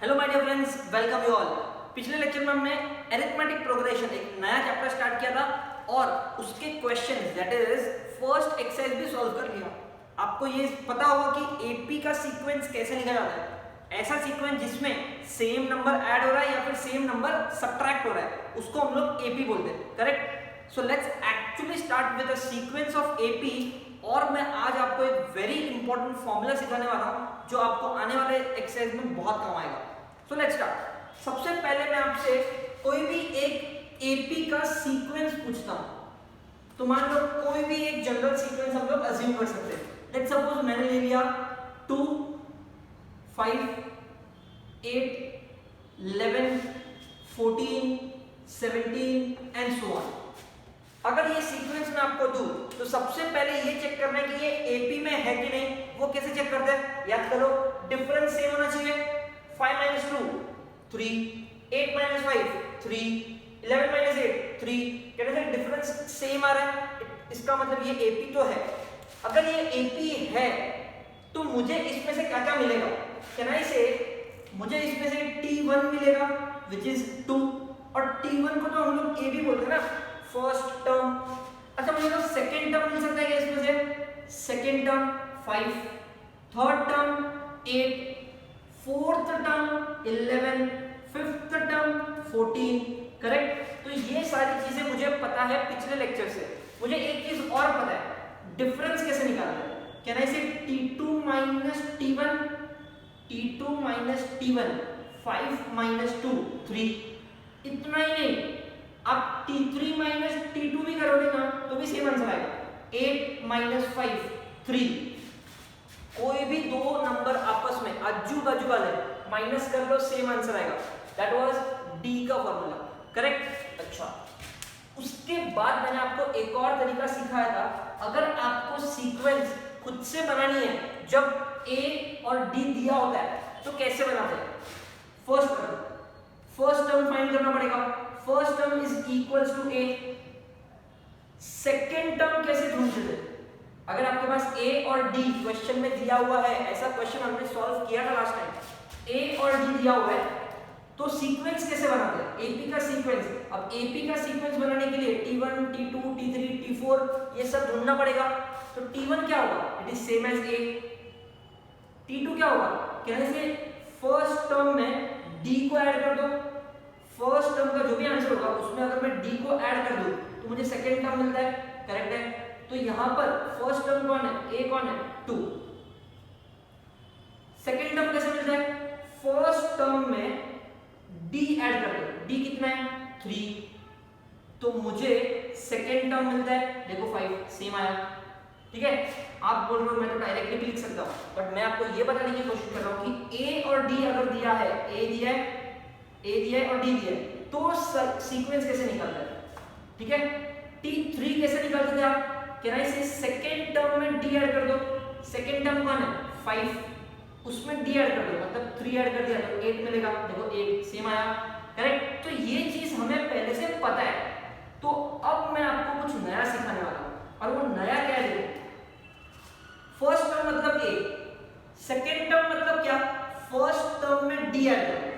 Hello my dear friends, welcome you all. पिछले lecture में हमने अरिथमेटिक प्रोग्रेशन एक नया चैप्टर स्टार्ट किया था और उसके questions that is first exercise भी सॉल्व कर लिया। आपको ये पता होगा कि एपी का सीक्वेंस कैसे लिखा जाता है। ऐसा सीक्वेंस जिसमें सेम नंबर ऐड हो रहा है या फिर सेम नंबर सब्ट्रैक्ट हो रहा है, उसको हम लोग एपी बोलते हैं, correct. So let's actually start with the sequence of AP. और मैं आज आपको एक वेरी इंपॉर्टेंट फॉर्मूला सिखाने वाला हूं जो आपको आने वाले एक्सरसाइज में बहुत काम आएगा। So let's start. सबसे पहले मैं आपसे कोई भी एक एपी का सीक्वेंस पूछता हूं, तो मान लो कोई भी एक जनरल सीक्वेंस हम लोग अज्यूम कर सकते हैं। लेट्स सपोज मैंने ले लिया 2 5 8 11 14 17 एंड सो ऑन। अगर ये सीक्वेंस मैं आपको दूं तो सबसे पहले ये चेक करना है कि ये एपी में है कि नहीं। वो कैसे चेक करते हैं? याद करो, डिफरेंस सेम होना चाहिए। 5 - 2 3, 8 - 5 3, 11 - 8 3। कहते हैं डिफरेंस सेम आ रहा है, इसका मतलब ये एपी तो है। अगर ये एपी है तो मुझे इसमें से क्या क्या मिलेगा? कैन आई से मुझे इसमें से T1 मिलेगा विच इज 2, और T1 को तो हम लोग ए भी बोलते हैं ना, फर्स्ट टर्म। अच्छा, मुझे तो सेकेंड टर्म मिल सकता है क्या इसमें से? Second term 5, third term 8, fourth term 11, fifth term 14, correct. तो ये सारी चीजें मुझे पता है पिछले लेक्चर से। मुझे एक चीज और पता है, डिफरेंस कैसे निकालना है। कैन आई से T2 - T1, T2 - T1, 5 - 2 3। इतना ही नहीं, आप T3 - T2 भी करोगे ना तो भी सेम आंसर आएगा। 8 - 5 3। कोई भी दो नंबर आपस में आजू बाजू वाले माइनस कर लो, सेम आंसर आएगा। दैट वाज डी का फॉर्मूला, करेक्ट। अच्छा, उसके बाद मैंने आपको एक और तरीका सिखाया था। अगर आपको सीक्वेंस खुद से बनानी है जब ए और डी दिया होता है तो कैसे बनाते हैं? फर्स्ट टर्म फाइंड करना पड़ेगा। First term is equals to a. Second term कैसे ढूंढते थे? अगर आपके पास ए और डी क्वेश्चन में दिया हुआ है, ऐसा क्वेश्चन हमने सॉल्व किया था लास्ट टाइम, ए और डी दिया हुआ है, तो सीक्वेंस कैसे बनाते हैं? एपी का सीक्वेंस। अब एपी का सीक्वेंस बनाने के लिए T1 T2 T3 T4 ये सब ढूंढना पड़ेगा। तो T1 क्या होगा? It is same as a. T2 क्या होगा? कहने से फर्स्ट टर्म में डी को ऐड कर दो। फर्स्ट टर्म का जो भी आंसर होगा उसमें अगर मैं डी को ऐड कर दूं तो मुझे सेकेंड टर्म मिलता है, करेक्ट है। तो यहां पर फर्स्ट टर्म कौन है? ए कौन है? 2। सेकेंड टर्म कैसे मिलता है? फर्स्ट टर्म में डी ऐड कर दो। डी कितना है? 3। तो मुझे सेकेंड टर्म मिलता है, देखो 5, सेम आया, ठीक है। आप बोल रहे हो मैं तो डायरेक्टली भी लिख सकता हूं, बट मैं आपको ये बताने की कोशिश कर रहा हूं कि ए और डी अगर दिया है, ए दिया है और डी दिया है, तो सीक्वेंस कैसे निकालता है, ठीक है। T3 कैसे निकालते थे आप? कैन आई से सेकेंड टर्म में डी ऐड कर दो। सेकेंड टर्म कौन है? 5, उसमें डी ऐड कर दो, मतलब 3 ऐड कर दिया तो 8 मिलेगा, देखो 8 सेम आया, करेक्ट। तो ये चीज हमें पहले से पता है। तो अब मैं आपको कुछ नया सिखाने वाला हूं, और वो नया क्या है? फर्स्ट टर्म मतलब ए, सेकेंड टर्म मतलब क्या? फर्स्ट टर्म में डी ऐड करो।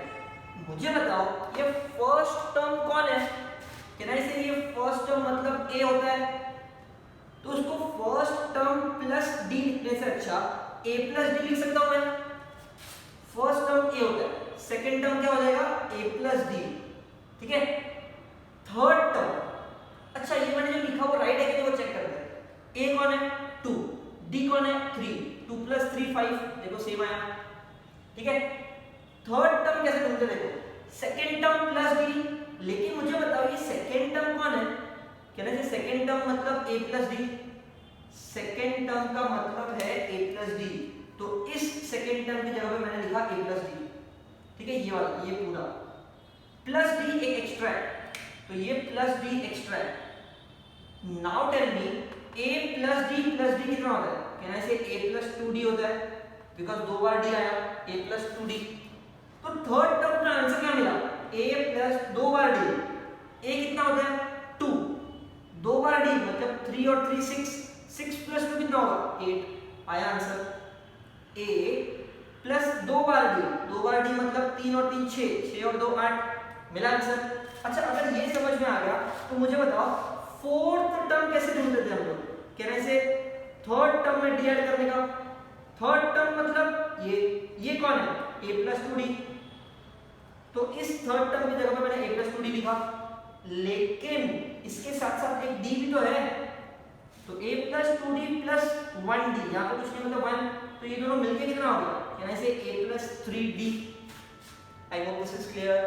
मुझे बताओ ये फर्स्ट टर्म कौन है? कैन आई से ये फर्स्ट टर्म मतलब ए होता है, तो उसको फर्स्ट टर्म प्लस डी लिखने से अच्छा ए प्लस डी लिख सकता हूं मैं। फर्स्ट टर्म ए होता है, सेकेंड टर्म क्या हो जाएगा? ए प्लस डी, ठीक है। थर्ड टर्म, अच्छा ये मैंने जो लिखा वो राइट है कि नहीं वो चेक करते हैं। ए कौन है? 2, डी कौन है? 3, 2 + 3 5, देखो सेम आया, ठीक है। थर्ड टर्म कैसे ढूंढते? देखो सेकेंड टर्म प्लस डी, लेकिन मुझे बताओ ये सेकेंड टर्म कौन है? कहने से सेकेंड टर्म मतलब a plus D. Second term का मतलब है a प्लस डी, तो इस सेकेंड टर्म की जगह पे मैंने लिखा a प्लस डी, ठीक है। ये वाला, ये पूरा प्लस डी एक एक्स्ट्रा है, तो ये प्लस डी एक्स्ट्रा है। Now tell me a plus d कितना होता है? कहना से a + 2d होता है, बिकॉज दो बार d आया, a + 2d। तो थर्ड टर्म का आंसर क्या मिला? a + 2 bar d। a कितना होता है? 2, 2 बार d मतलब 3 और 3 6, 6 + 2 कितना होगा? 8 आया answer. a + 2 bar d, 2 bar d मतलब 3 और 3 6, 6 और 2 8, मिला आंसर। अच्छा अगर ये समझ में आ गया तो मुझे बताओ फोर्थ टर्म कैसे ढूंढते थे हम लोग? कहने से थर्ड टर्म में डी ऐड करने का। थर्ड टर्म मतलब ये कौन है? a plus 2d। तो इस थर्ड टर्म की जगह पे मैंने a प्लस 2d लिखा, लेकिन इसके साथ साथ एक d भी तो है, तो a plus 2d plus 1d, यहाँ पे कुछ नहीं मतलब 1, तो ये दोनों मिलके कितना हो गया? कहने से a plus 3d। I hope this is clear.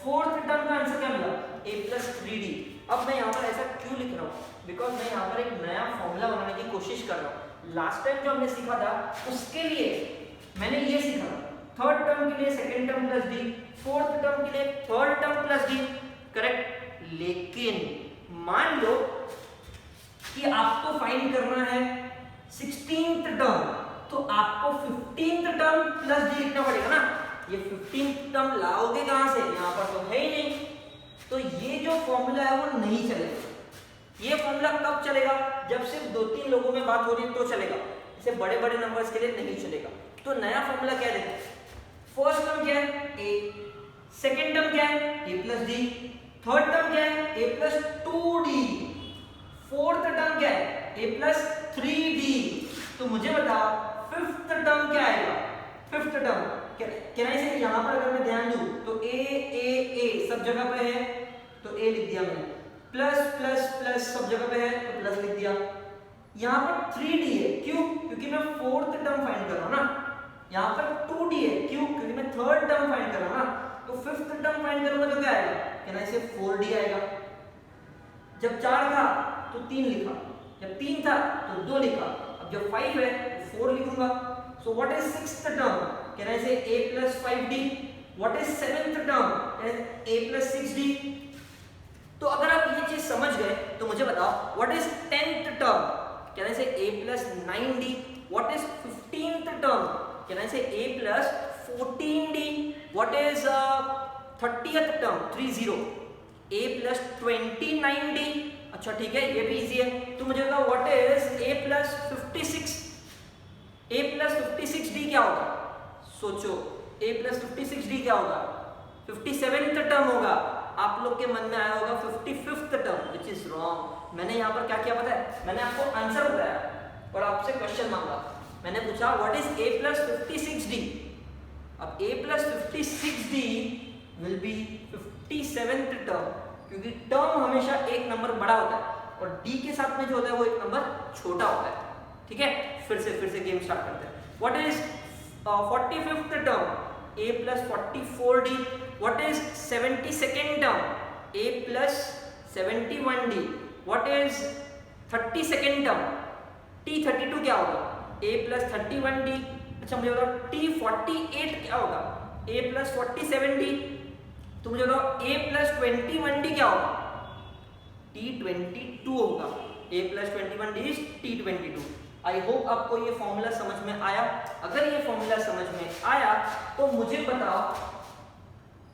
Fourth term का आंसर क्या मिला? a plus 3d। अब मैं यहाँ पर ऐसा क्यों लिख रहा हूँ? बिकॉज मैं यहाँ पर एक नया फॉर्मूला बनाने की कोशिश कर रहा हूँ। लास्ट टाइम जो हमने सीखा था उसके लिए मैंने ये सीखा, थर्ड टर्म के लिए second term plus D, fourth term के लिए third term plus D, correct. लेकिन मान लो कि आपको फाइंड करना है 16th टर्म, तो आपको 15th टर्म प्लस डी लिखना पड़ेगा ना। ये 15th टर्म लाओगे कहां से? यहाँ पर तो है ही नहीं, तो ये जो फॉर्मूला है वो नहीं चलेगा। ये फॉर्मूला कब चलेगा? जब सिर्फ 2-3 लोगों में बात हो रही है तो चलेगा, इसे बड़े बड़े नंबर्स के लिए नहीं चलेगा। तो नया फॉर्मूला क्या देते हैं? फर्स्ट टर्म क्या है? a, सेकेंड टर्म क्या है? a plus D, third term क्या है? a plus 2d, fourth term क्या है? a plus 3d। तो मुझे बताओ फिफ्थ टर्म क्या आएगा? फिफ्थ टर्म क्या है? इसे यहाँ पर अगर मैं ध्यान दूं तो a सब जगह पे है तो a लिख दिया मैंने, प्लस प्लस प्लस सब जगह पे है तो प्लस लिख दिया। यहाँ पर 3d है, क्यों? क्योंकि मैं फोर्थ टर्म फाइंड कर रहा हूँ ना। यहाँ पर 2d है, क्यों? क्योंकि मैं थर्ड टर्म फाइंड कर रहा हूँ ना। तो फिफ्थ टर्म फाइंड करूंगा तो क्या आएगा? कहना इसे 4d आएगा। जब 4 था तो 3 लिखा, जब 3 था तो 2 लिखा, अब जब 5 है तो 4 लिखूंगा। So what is sixth term? कहना इसे a plus 5d। What is seventh term? a plus 6d। तो अगर आप ये चीज समझ गए तो मुझे बताओ व्हाट इज 10th टर्म? कहने से a plus 9d। What is 15th term? कहने से a plus 14d। What is 30th term? 30, a plus 29d। अच्छा ठीक है, ये भी इजी है। तो मुझे बताओ what is a plus 56? a plus 56d क्या होगा? सोचो, a प्लस 56d क्या होगा? 57th टर्म होगा। आप लोग के मन में आया होगा 55th term, which is wrong. मैंने यहाँ पर क्या किया पता है? मैंने आपको आंसर बताया और आपसे क्वेश्चन मांगा। मैंने पूछा what is a plus 56d। अब a plus 56d will be 57th term, क्योंकि टर्म हमेशा एक नंबर बड़ा होता है और d के साथ में जो होता है वो एक नंबर छोटा होता है। ठीक है, फिर से गेम स्टार्ट करते हैं। What is 45th term? a plus 44d। What is 72nd term? a plus 71d. What is 32nd term? t32 क्या होगा? a plus 31d। अच्छा मुझे बताओ t48 क्या होगा? a plus 47d। तो मुझे बताओ a plus 21d क्या होगा? t22 होगा। a plus 21d is t22। I hope आपको ये फॉर्मूला समझ में आया। अगर ये फॉर्मूला समझ में आया तो मुझे बताओ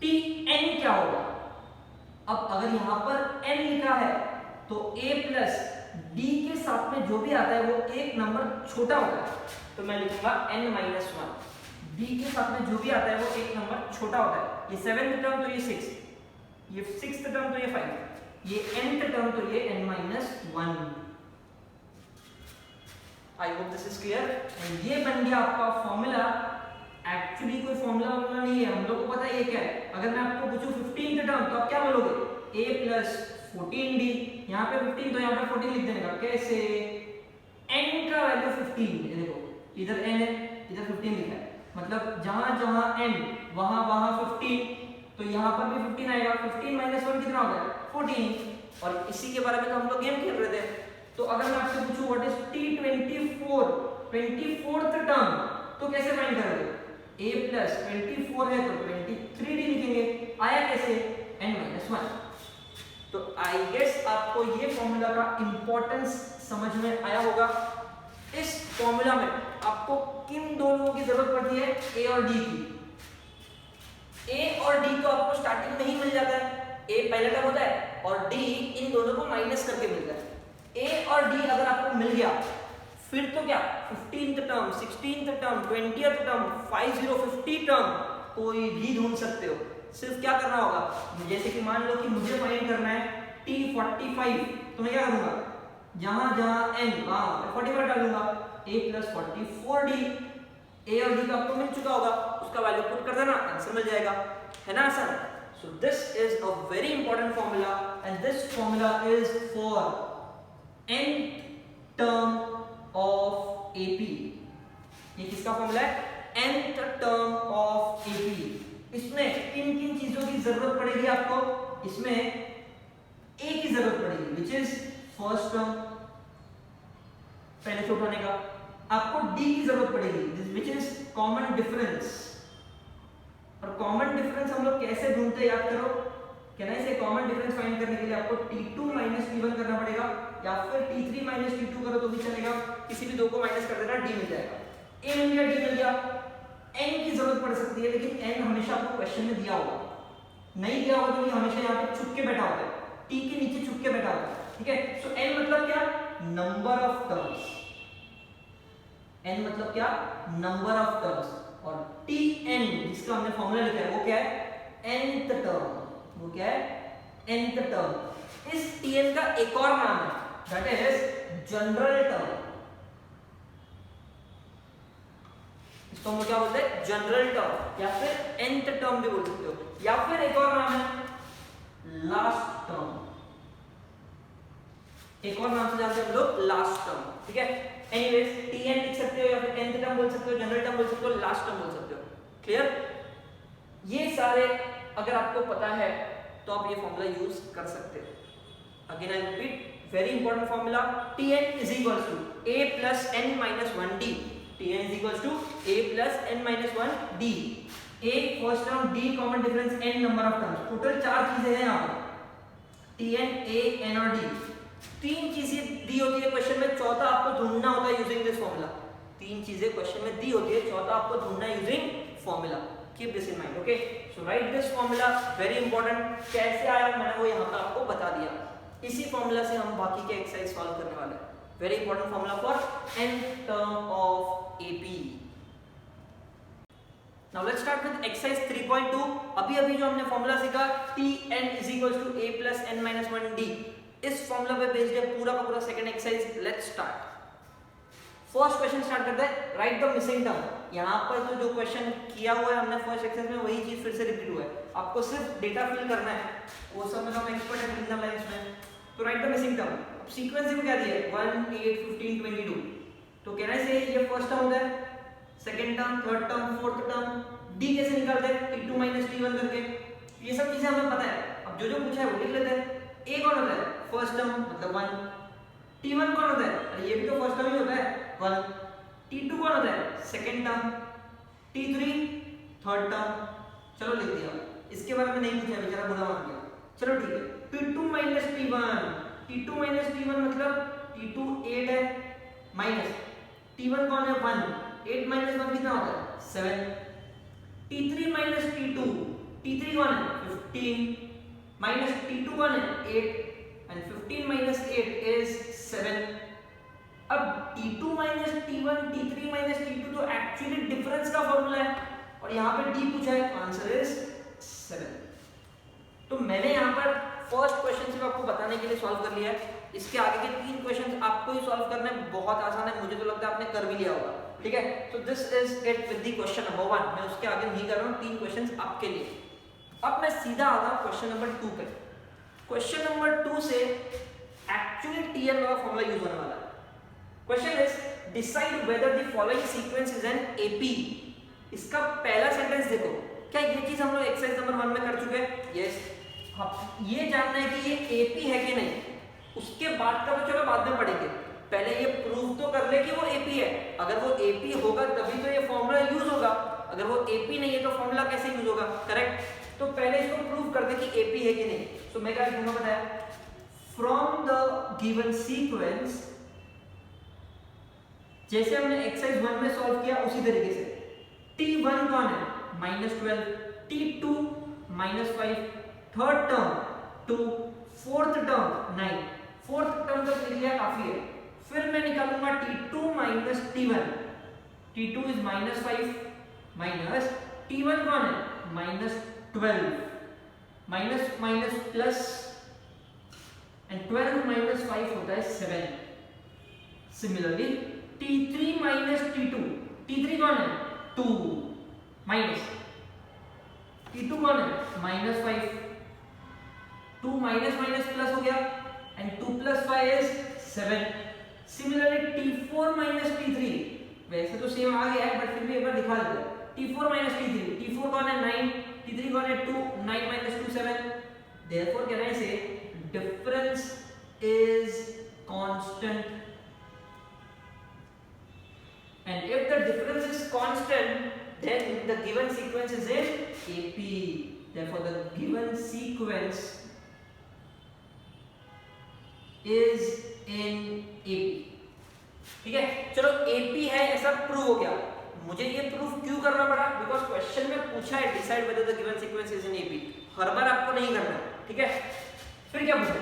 Tn क्या होगा? अब अगर यहाँ पर n लिखा है तो a प्लस d के साथ में जो भी आता है वो एक नंबर छोटा होता है, तो मैं लिखूंगा n माइनस 1। d के साथ में जो भी आता है वो एक नंबर छोटा होता है। ये 7th टर्म तो ये 6, ये 6th टर्म तो ये 5, ये nth टर्म तो ये n minus 1। I hope this is clear. And ये बन गया आपका फॉर्मूला। एक्चुअली कोई फॉर्मूला नहीं है, हम लोग को पता है ये क्या है। अगर मैं आपको पूछूं 15th टर्म तो आप क्या बोलोगे? a plus 14d। यहाँ पे 15 तो यहाँ पे 14 लिख देने का। कैसे? n का वैल्यू 15, ये देखो इधर n है इधर 15 लिखा है, मतलब जहां जहां n वहां 15, तो यहाँ पर भी 15 आएगा। 15 माइनस 1 कितना होगा? 14। और इसी के बारे में तो हम लोग गेम खेल रहे थे। तो अगर मैं आपसे पूछूं what is t24, 24th term, तो कैसे फाइंड करोगे? a प्लस 24 है तो 23d लिखेंगे। आया कैसे? n minus 1। तो आई गेस आपको ये फॉर्मूला का इंपॉर्टेंस समझ में आया होगा। इस फॉर्मूला में आपको किन दो लोगों की जरूरत पड़ती है? a और d की। a और d तो आपको स्टार्टिंग में ही मिल जाता है, a पहले टर्म होता है और d इन दोनों को माइनस करके मिलता है। a और d अगर आपको मिल गया फिर तो क्या 15th term, 16th term, 20th term, 50 term कोई भी ढूंढ सकते हो। सिर्फ क्या करना होगा, जैसे कि मान लो कि मुझे फाइंड करना है T45, तो मैं क्या करूंगा, जहां जहां n वहां 45 डालूंगा, a + 44d, a और d तो आपको मिल चुका होगा, उसका वैल्यू पुट कर देना, आंसर मिल जाएगा, है ना आसान। So this is a very important formula and this formula is for nth term of AP। ये किसका फॉर्मूला है, nth टर्म ऑफ AP। इसमें किन किन चीजों की जरूरत पड़ेगी आपको, इसमें A की जरूरत पड़ेगी विच इज फर्स्ट टर्म पहले से उठाने का, आपको D की जरूरत पड़ेगी विच इज कॉमन डिफरेंस। और कॉमन डिफरेंस हम लोग कैसे ढूंढते हैं याद करो, कहना है कॉमन डिफरेंस फाइंड करने के लिए आपको T2 - T1 करना पड़ेगा, या फिर T3 - T2 करो तो भी चलेगा, किसी भी दो को माइनस कर देना, D मिल जाएगा। A मिल गया, D मिल गया, n की जरूरत पड़ सकती है, लेकिन n हमेशा आपको क्वेश्चन में दिया होगा, नहीं दिया होगा तो ये हमेशा यहाँ पे छुप के बैठा होता है, t के नीचे छुप के बैठा होता है, ठीक है। सो n मतलब क्या, नंबर ऑफ टर्म्स, n मतलब क्या, नंबर ऑफ टर्म्स, और tn जिसका हमने फॉर्मूला लिखा है वो क्या है, nth टर्म, वो क्या है, nth टर्म। इस tn का एक और नाम है, दैट इज जनरल टर्म, इसको हम क्या बोलते हैं, जनरल टर्म, या फिर nth टर्म भी बोल सकते हो, या फिर एक और नाम है लास्ट टर्म, एक और नाम से जानते हैं हम लोग लास्ट टर्म, ठीक है। एनीवेज tn लिख सकते हो, या फिर nth टर्म बोल सकते हो, जनरल टर्म बोल सकते हो, लास्ट टर्म बोल सकते हो, क्लियर। ये सारे अगर आपको पता है तो आप ये फॉर्मूला यूज कर सकते हो। Again I repeat, very important formula, tn = a + n - 1d, tn = a + n - 1d, a first term, d common difference, n number of terms, total 4 चीजें हैं यहाँ पर, tn, a, n और d, 3 चीजें दी होती है क्वेश्चन में, चौथा आपको ढूंढना होता है यूजिंग दिस फॉर्मूला। 3 चीजें क्वेश्चन में दी होती है, चौथा आपको ढूंढना है using formula, keep this in mind, okay. So right this formula, very important. कैसे आया मैंने वो यहाँ पर आपको बता दिया, इसी फॉर्मूला से हम बाकी के एक्सरसाइज सॉल्व करने वाले हैं। Very important formula for nth term of AP। Now let's start with exercise 3.2। अभी जो हमने फॉर्मूला सीखा tn = a + n - 1d, इस फॉर्मूला पे बेस्ड है पूरा का पूरा second exercise. Let's start. First question start करते हैं, राइट द मिसिंग टर्म। यहाँ पर जो क्वेश्चन किया हुआ है हमने फर्स्ट एक्सरसाइज में, वही चीज फिर से रिपीट हुआ है, आपको सिर्फ डेटा फिल करना है, वो सब में तो हम एक्सपर्ट है बिगिनर लाइंस में। तो right the missing term, sequence में क्या दिया है, 1 8 15 22, तो कहने से ये फर्स्ट टर्म है, second term, third term, fourth term, D कैसे निकालते हैं, T2 - T1 करके, ये सब चीजें हमें पता है। अब जो पूछा है वो लिख लेते हैं। ए कौन होता है, फर्स्ट टर्म मतलब 1, T1 कौन होता है, अरे ये भी तो फर्स्ट टर्म ही होता है 1, T2 कौन होता है, second term, T3 third term, चलो लिख दिया। इसके बारे में नहीं पूछा, बेचारा बुरा मान गया, चलो ठीक है। T2 - T1, T2 - T1 मतलब T2 8 है, माइनस T1 कौन है 1, 8 - 1 कितना होता है 7, T3 - T2, T3 कौन है 15, माइनस T2 कौन है 8, एंड 15 - 8 इज 7। अब T2 - T1, T3 - T2 तो एक्चुअली डिफरेंस का फॉर्मूला है, और यहाँ पे D पूछा है, आंसर इज 7। तो मैंने यहाँ पर फर्स्ट क्वेश्चन सिर्फ आपको बताने के लिए सॉल्व कर लिया है, इसके आगे के 3 क्वेश्चंस आपको ही सॉल्व करने बहुत आसान है, मुझे तो लगता है आपने कर भी लिया होगा, ठीक है। So this is it with the question number 1, मैं उसके आगे नहीं कर रहा हूँ, 3 क्वेश्चंस आपके लिए। अब मैं सीधा आता हूँ क्वेश्चन नंबर 2 पे। क्वेश्चन नंबर 2 से एक्चुअली TN का फॉर्मूला यूज होने वाला है। Question is decide whether the following sequence is an AP। इसका पहला सेंटेंस देखो, क्या ये चीज हम लोग एक्सरसाइज नंबर 1 में कर चुके हैं, यस। ये जानना है कि ये AP है कि नहीं, उसके बाद का तो चलो बाद में पढ़ेंगे, पहले ये प्रूव तो कर ले कि वो AP है। अगर वो AP होगा तभी तो ये फॉर्मूला यूज होगा, अगर वो AP नहीं है तो फॉर्मूला कैसे यूज होगा, करेक्ट। तो पहले इसको प्रूव कर दे कि AP है कि नहीं। सो मैं क्या लिखूंगा पता है, फ्रॉम द गिवन सीक्वेंस, जैसे हमने एक्सरसाइज 1 में सॉल्व किया उसी तरीके से, T1 कौन है -12, T2 -5, third term 2, fourth term 9, fourth term तक लिख लिया काफी है। फिर मैं निकालूंगा T2 - T1, T2 is -5 minus T1 कौन है -12 माइनस माइनस प्लस एंड 12 - 5 होता है 7। सिमिलरली T3 - T2, T3 कौन है 2 माइनस T2 कौन है -5, 2 माइनस माइनस प्लस हो गया and 2 + 5 is 7। Similarly T4 - T3, वैसे तो सेम आ गया है बट फिर भी एक बार दिखा देते हैं। T4 - T3, T4 कौन है 9, T3 कौन है 2, 9 - 2 7। therefore can I say difference is constant, and if the difference is constant then the given sequence is in AP, therefore the given sequence is in AP। ठीक है, चलो AP है ऐसा prove हो गया। मुझे ये प्रूफ क्यों करना पड़ा, बिकॉज क्वेश्चन में पूछा है decide whether the given sequence is in AP। हर बार आपको नहीं करना, ठीक है। फिर क्या पूछा,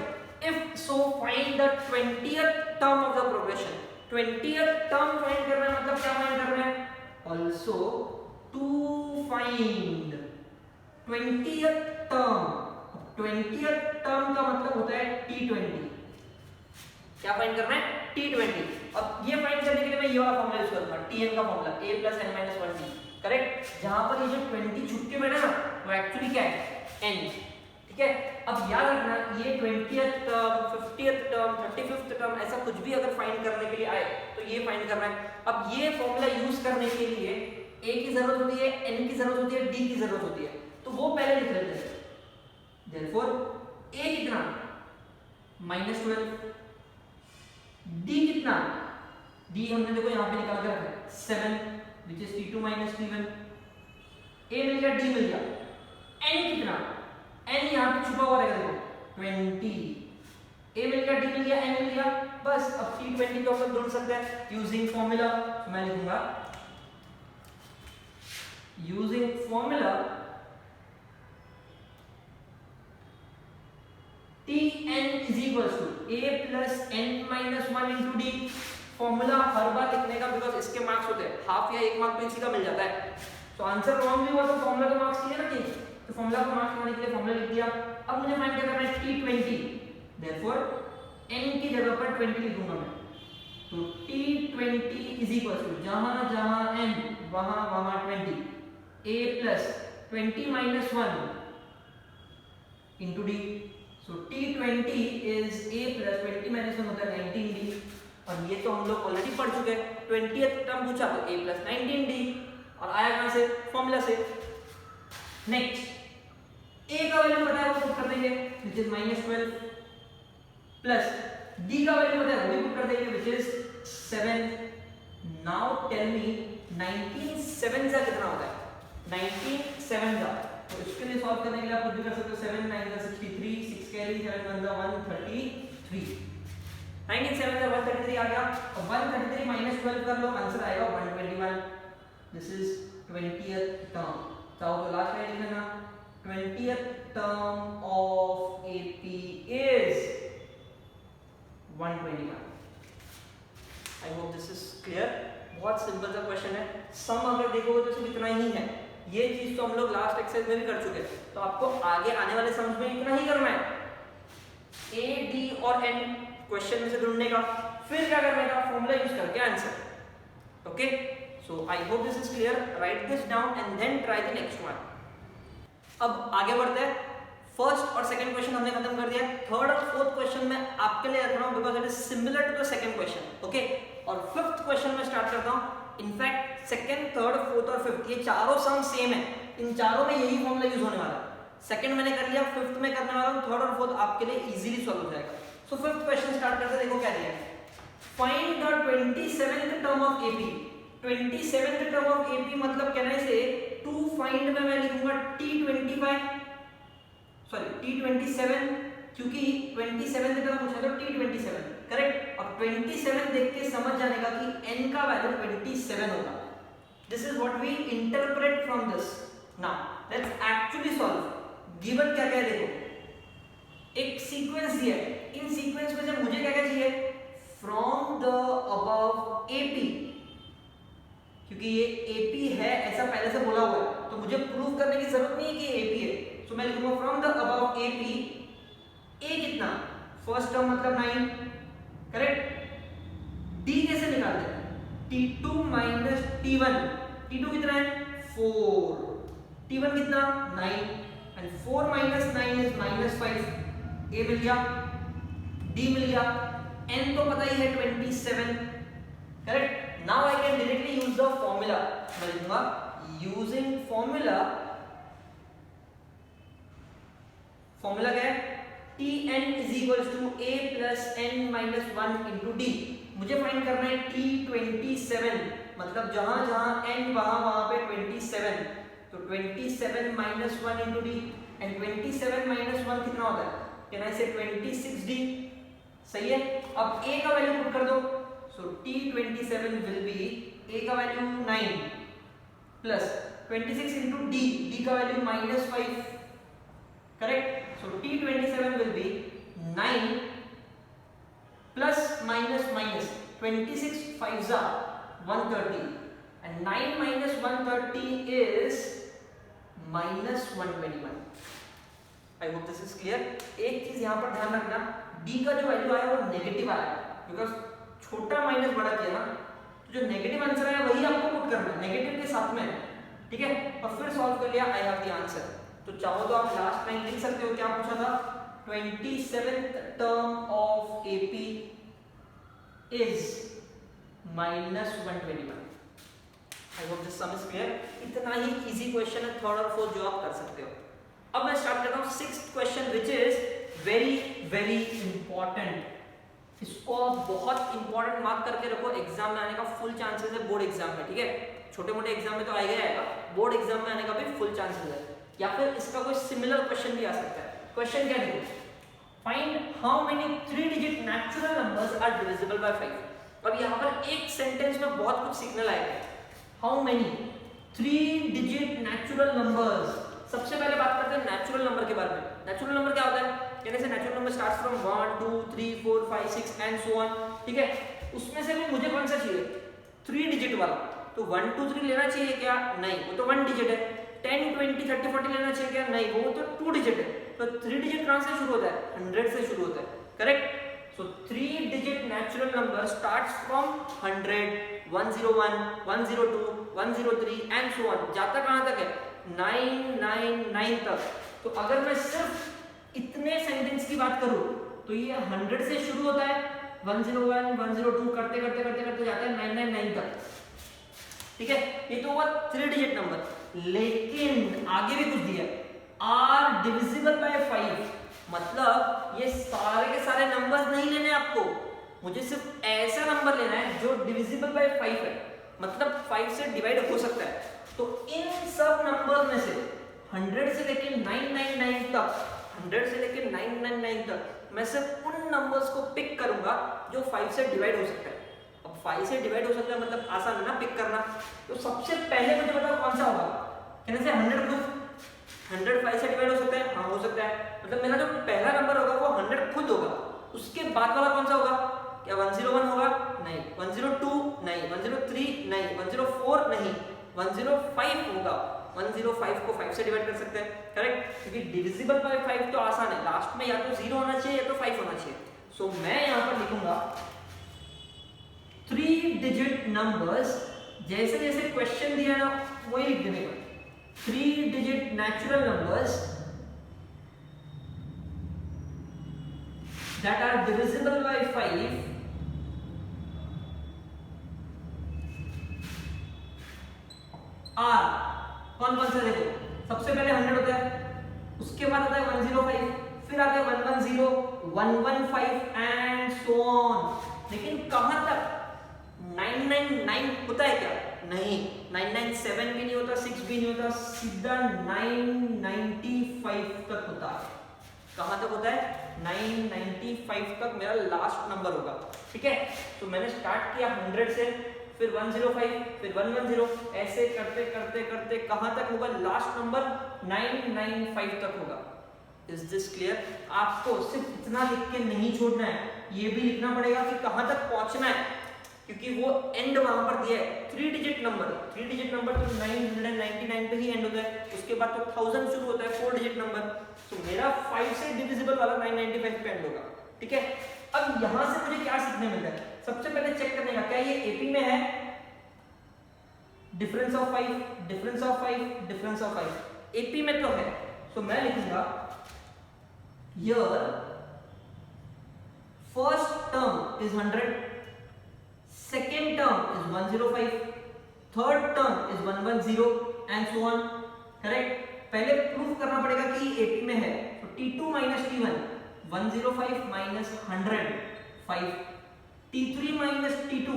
if so find the 20th term of the progression. 20th term find करना है, मतलब क्या फाइंड करना है, also to find 20th term. 20th term का मतलब होता है T20। क्या फाइंड करना है T20। अब ये फाइंड करने के लिए मैं ये वाला फॉर्मूला यूज करूंगा, Tn का formula a + n - 1t, correct. जहां पर ये जो 20 छुप के बैठा ना वो एक्चुअली क्या है n, ठीक है। अब याद रखना ये 20th term, 50th term, 35th term ऐसा कुछ भी अगर फाइंड करने के लिए आए तो ये फाइंड करना है। अब ये फॉर्मूला यूज करने के लिए a की जरूरत होती है, n की जरूरत होती है, d की जरूरत होती है, तो वो पहले लिख लेते हैं। देयरफॉर a कितना -12, d कितना, d हमने देखो यहाँ पे निकाल कर रखा है 7 which is T2 - T1। a मिल गया, d मिल गया, n कितना, n यहाँ पे छुपा हुआ रहेगा देखो 20। a मिल गया, d मिल गया, n मिल गया, बस अब T20 को हम ढूंढ सकते हैं यूजिंग फॉर्मूला। तो मैं लिखूंगा using formula Tn is equals to a plus n minus 1 into d। Formula हर बार लिखने का, बिकॉज इसके मार्क्स होते हैं हाफ या 1 मार्क तो इसी का मिल जाता है। तो आंसर रॉन्ग भी हुआ तो फॉर्मूला का मार्क्स चाहिए ना कहीं, तो फॉर्मूला का मार्क्स होने के लिए फॉर्मूला लिख दिया। अब मुझे फाइंड क्या करना है T20, देयरफॉर n की जगह पर 20 लिखूंगा मैं। तो T20 is equals to जहां जहां n वहां वहां 20, a plus 20 minus 1 into d। So T20 is a plus 20 minus 1 होता है 19d, और ये तो हम लोग ऑलरेडी पढ़ चुके हैं। 20th टर्म पूछा तो a plus 19d, और आया कहां से, फॉर्मूला से। नेक्स्ट a का वैल्यू पता है वो पुट कर देंगे which is -12, प्लस d का वैल्यू पता है वो भी पुट कर देंगे which is 7। Now tell me 19 7 का कितना होता है, 19 7 का, तो इसके लिए सॉल्व करने के लिए आप कुछ भी कर सकते हो। 7 9 का 63, 6 कैरी, 7 1 का 133, 19 7 का 133 आ गया, और 133 - 12 कर लो, आंसर आएगा 121। This is 20th term. चाहो तो लास्ट लाइन लिख लेना, 20th term of AP is 121। I hope this is clear. बहुत सिंपल सा क्वेश्चन है। सम अगर देखोगे तो सिर्फ इतना ही है। ये चीज तो हम लोग लास्ट एक्सरसाइज में भी कर चुके हैं, तो आपको आगे आने वाले सम्स में इतना ही करना है, a d और n क्वेश्चन में से ढूंढने का, फिर क्या करने का, फॉर्मूला यूज करके answer. Okay, so I hope this is clear. Right this down and then try the next one. अब आगे बढ़ते हैं। फर्स्ट और सेकंड क्वेश्चन हमने खत्म कर दिया। थर्ड और फोर्थ क्वेश्चन में आपके लिए रख रहा हूं because it is similar to the second question. Okay, और फिफ्थ क्वेश्चन में स्टार्ट करता हूं। इनफैक्ट सेकंड, थर्ड, फोर्थ और फिफ्थ ये चारों सम सेम है, इन चारों में यही फॉर्मूला यूज होने वाला है। सेकंड मैंने कर लिया, फिफ्थ में करने वाला हूं, थर्ड और फोर्थ आपके लिए इजीली सॉल्व हो जाएगा। सो फिफ्थ क्वेश्चन स्टार्ट करते हैं। देखो क्या दिया है, find the 27th term of AP। 27th term of AP मतलब कहने से टू फाइंड में मैं लिखूंगा T25, सॉरी T27, क्योंकि 27th टर्म पूछा तो T27, करेक्ट। और 27 देख के समझ जाने का कि n का वैल्यू 27 होगा। This is what we interpret from this. Now let's actually solve. Given क्या क्या है देखो, एक सीक्वेंस दिया है, इन सीक्वेंस में से मुझे क्या क्या चाहिए, फ्रॉम द अबव AP, क्योंकि ये AP है ऐसा पहले से बोला हुआ है, तो मुझे प्रूव करने की जरूरत नहीं लिखूंगा from the above A P, ए कितना, फर्स्ट टर्म मतलब 9, करेक्ट। डी कैसे निकालते हैं, T2 माइनस T1, T2 कितना है 4, T1 कितना 9, एंड 4 माइनस 9 इज माइनस 5, ए मिल गया, डी मिल गया, n तो पता ही है 27, correct. Now I can directly use the formula, मैं लिखूंगा यूजिंग फॉर्मूला, फॉर्मूला क्या है, Tn is equals to a plus n minus 1 into d। मुझे फाइंड करना है T27, मतलब जहां जहां n वहां पे 27, तो 27 minus 1 into d, and 27 minus 1 कितना होता है, कैन आई से 26d, सही है। अब a का वैल्यू पुट कर दो, सो T27 विल बी, a का वैल्यू 9 प्लस 26 into d का value -5, correct. So T27 will be 9 plus minus minus 26 5s are 130, and 9 minus 130 is minus 121। I hope this is clear। एक चीज यहाँ पर ध्यान रखना, D का जो वैल्यू आया वो नेगेटिव आया, बिकॉज छोटा माइनस बड़ा किया ना, तो जो नेगेटिव आंसर आया वही आपको पुट करना है, नेगेटिव के साथ में, ठीक है। और फिर सॉल्व कर लिया, आई हैव द आंसर। तो चाहो तो आप लास्ट लाइन लिख सकते हो, क्या पूछा था, 27th term of AP is -121। I hope this some is clear. इतना ही इजी क्वेश्चन है, थर्ड और फोर्थ जो आप कर सकते हो। अब मैं स्टार्ट करता हूं sixth question, which is very very important. इसको बहुत इंपॉर्टेंट मार्क करके रखो, एग्जाम में आने का फुल चांसेस है, बोर्ड एग्जाम में, ठीक है। छोटे मोटे एग्जाम में तो आएगा, बोर्ड एग्जाम में आने का भी फुल चांसेस है, या फिर इसका कोई सिमिलर क्वेश्चन भी आ सकता है। क्वेश्चन क्या देखो, find how many 3 digit natural numbers are divisible by 5। अब यहाँ पर एक सेंटेंस में बहुत कुछ सीखने लायक है। How many 3 digit natural numbers. सबसे पहले बात करते हैं नेचुरल नंबर के बारे में। नेचुरल नंबर क्या होता है, कहने से natural number starts from 1 2 3 4 5 6 and so on, ठीक है। उसमें से भी मुझे कौन सा चाहिए, 3 डिजिट वाला। तो 1 2 3 लेना चाहिए क्या, नहीं, वो तो 1 डिजिट है। 10 20 30 40 लेना चाहिए क्या, नहीं, वो तो 2 डिजिट है। तो 3 डिजिट कहां से शुरू होता है, 100 से शुरू होता है, correct. So 3 digit natural number starts from 100 101 102 103 and so on, जाता कहां तक है, 999 तक। तो अगर मैं सिर्फ इतने सेंटेंस की बात करूं तो ये 100 से शुरू होता है, 101 102 करते करते करते करते जाता है 999 तक, ठीक है। ये तो हुआ 3 डिजिट नंबर। लेकिन आगे भी कुछ दिया, आर डिविजिबल बाय 5, मतलब ये सारे के सारे नंबर्स नहीं लेने आपको, मुझे सिर्फ ऐसा नंबर लेना है जो डिविजिबल बाय 5 है, मतलब 5 से डिवाइड हो सकता है। तो इन सब नंबर में से 100 से लेके 999 तक, 100 से लेके 999 तक मैं सिर्फ उन नंबर्स को पिक करूंगा जो 5 से डिवाइड हो सकता है। 5 से डिवाइड हो सकता है मतलब आसान है ना पिक करना। तो सबसे पहले मुझे बताओ कौन सा होगा, कहने से 100 प्रूफ, 100 5 से डिवाइड हो सकता है, हाँ हो सकता है, मतलब मेरा जो पहला नंबर होगा वो 100 खुद होगा। उसके बाद वाला कौन सा होगा, क्या 101 होगा, नहीं, 102 नहीं, 103 नहीं, 104 नहीं, 105 होगा। 105 को 5 से डिवाइड कर सकते हैं, करेक्ट, क्योंकि डिविजिबल बाय 5 तो आसान है, लास्ट में या तो 0 होना चाहिए या तो 5 होना चाहिए। सो मैं यहाँ पर लिखूंगा 3 डिजिट नंबर्स, जैसे जैसे क्वेश्चन दिया ना वही लिख देने का, 3 digit natural numbers that are divisible by 5 are, कौन कौन सा देखो, सबसे पहले 100 होता है, उसके बाद आता है 105, फिर आता है 110 115 एंड सो ऑन। लेकिन कहां तक, 999 होता है क्या, नहीं, 997 भी नहीं होता, 6 भी नहीं होता, सीधा 995 तक होता है। कहां तक होता है, 995 तक मेरा लास्ट नंबर होगा, ठीक है। तो मैंने स्टार्ट किया 100 से, फिर 105, फिर 110, ऐसे करते करते करते कहां तक होगा, लास्ट नंबर 995 तक होगा। Is this clear. आपको सिर्फ इतना लिख के नहीं छोड़ना है, ये भी लिखना पड़ेगा कि कहां तक पहुंचना है, क्योंकि वो एंड वहां पर दिया है। 3 डिजिट नंबर, 3 डिजिट नंबर तो 999 पे ही एंड होता है, उसके बाद तो 1000 शुरू होता है, 4 डिजिट डिजिट नंबर, तो मेरा 5 से डिविजिबल वाला 995 पे एंड होगा। ठीक है, अब यहां से मुझे क्या सीखने मिलता है, सबसे पहले चेक करने का क्या ये एपी में है, difference of 5 difference of 5 difference of 5 AP में तो है। तो मैं लिखूंगा here first term is 100, second term is 105, third term is 110 and so on. Correct, पहले प्रूफ करना पड़ेगा कि एपी में है, तो T2 minus T1 105 minus 100 5, T3 minus T2